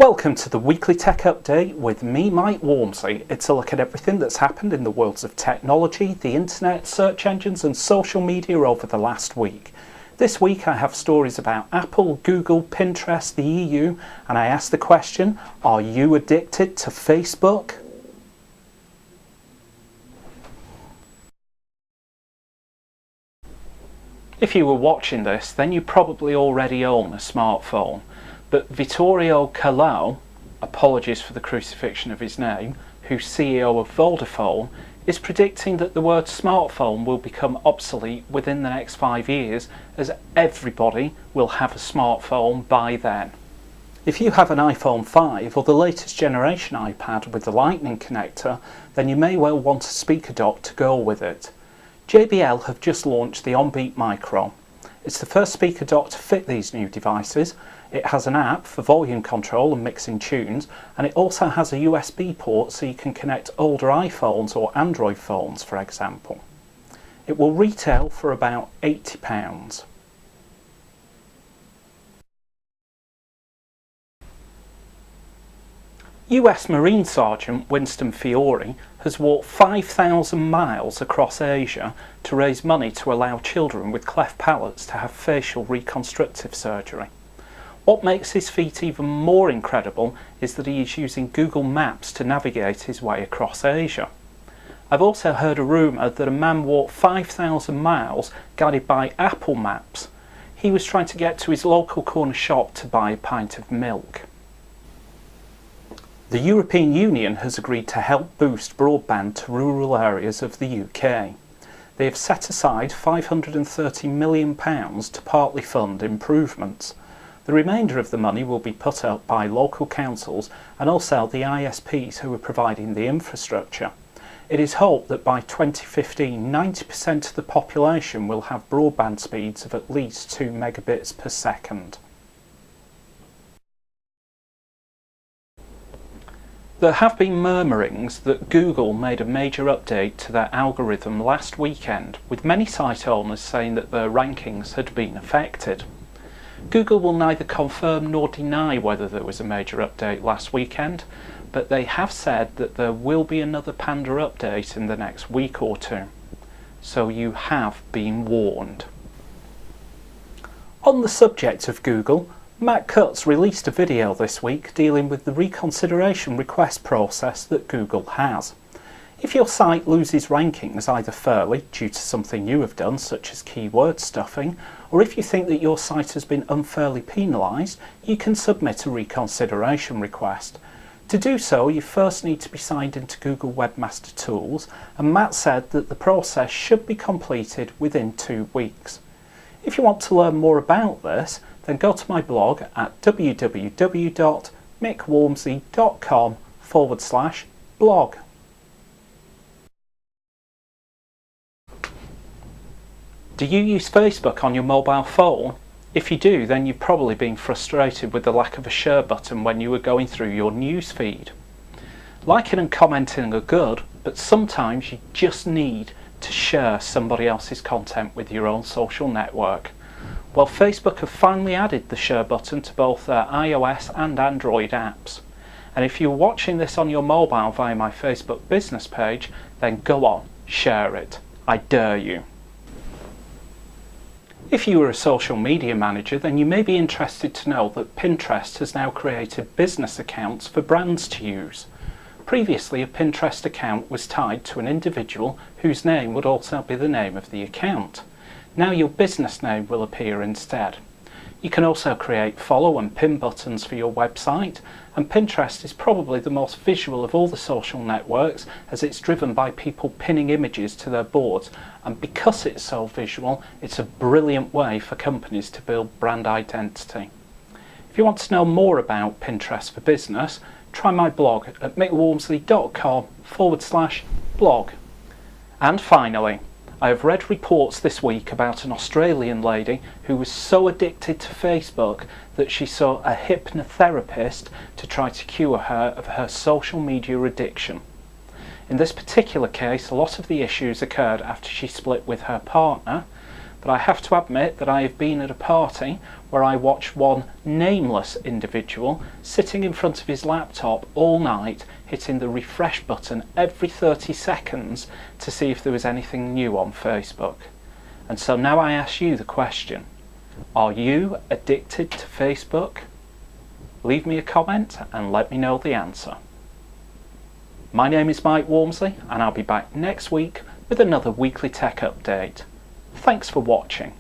Welcome to the weekly tech update with me, Mike Walmsley. It's a look at everything that's happened in the worlds of technology, the internet, search engines and social media over the last week. This week I have stories about Apple, Google, Pinterest, the EU, and I ask the question, are you addicted to Facebook? If you were watching this, then you probably already own a smartphone. But Vittorio Calò, apologies for the crucifixion of his name, who's CEO of Vodafone, is predicting that the word smartphone will become obsolete within the next 5 years, as everybody will have a smartphone by then. If you have an iPhone 5 or the latest generation iPad with the Lightning connector, then you may well want a speaker dock to go with it. JBL have just launched the OnBeat Micro. It's the first speaker dock to fit these new devices. It has an app for volume control and mixing tunes, and it also has a USB port so you can connect older iPhones or Android phones, for example. It will retail for about £80. US Marine Sergeant Winston Fiore has walked 5,000 miles across Asia to raise money to allow children with cleft palates to have facial reconstructive surgery. What makes his feat even more incredible is that he is using Google Maps to navigate his way across Asia. I've also heard a rumour that a man walked 5,000 miles guided by Apple Maps. He was trying to get to his local corner shop to buy a pint of milk. The European Union has agreed to help boost broadband to rural areas of the UK. They have set aside £530 million to partly fund improvements. The remainder of the money will be put up by local councils and also the ISPs who are providing the infrastructure. It is hoped that by 2015, 90% of the population will have broadband speeds of at least 2 megabits per second. There have been murmurings that Google made a major update to their algorithm last weekend, with many site owners saying that their rankings had been affected. Google will neither confirm nor deny whether there was a major update last weekend, but they have said that there will be another Panda update in the next week or two. So you have been warned. On the subject of Google, Matt Cutts released a video this week dealing with the reconsideration request process that Google has. If your site loses rankings either fairly due to something you have done such as keyword stuffing, or if you think that your site has been unfairly penalised, you can submit a reconsideration request. To do so, you first need to be signed into Google Webmaster Tools, and Matt said that the process should be completed within 2 weeks. If you want to learn more about this, then go to my blog at www.mickwalmsley.com/blog. Do you use Facebook on your mobile phone? If you do, then you've probably been frustrated with the lack of a share button when you were going through your news feed. Liking and commenting are good, but sometimes you just need to share somebody else's content with your own social network. Well, Facebook have finally added the share button to both their iOS and Android apps. And if you're watching this on your mobile via my Facebook business page, then go on, share it. I dare you. If you are a social media manager, then you may be interested to know that Pinterest has now created business accounts for brands to use. Previously, a Pinterest account was tied to an individual whose name would also be the name of the account. Now your business name will appear instead. You can also create follow and pin buttons for your website, and Pinterest is probably the most visual of all the social networks as it's driven by people pinning images to their boards, and because it's so visual, it's a brilliant way for companies to build brand identity. If you want to know more about Pinterest for business, try my blog at mickwalmsley.com/blog. And finally, I have read reports this week about an Australian lady who was so addicted to Facebook that she saw a hypnotherapist to try to cure her of her social media addiction. In this particular case, a lot of the issues occurred after she split with her partner, but I have to admit that I have been at a party where I watched one nameless individual sitting in front of his laptop all night, hitting the refresh button every 30 seconds to see if there was anything new on Facebook. And so now I ask you the question, are you addicted to Facebook? Leave me a comment and let me know the answer. My name is Mike Walmsley and I'll be back next week with another weekly tech update. Thanks for watching.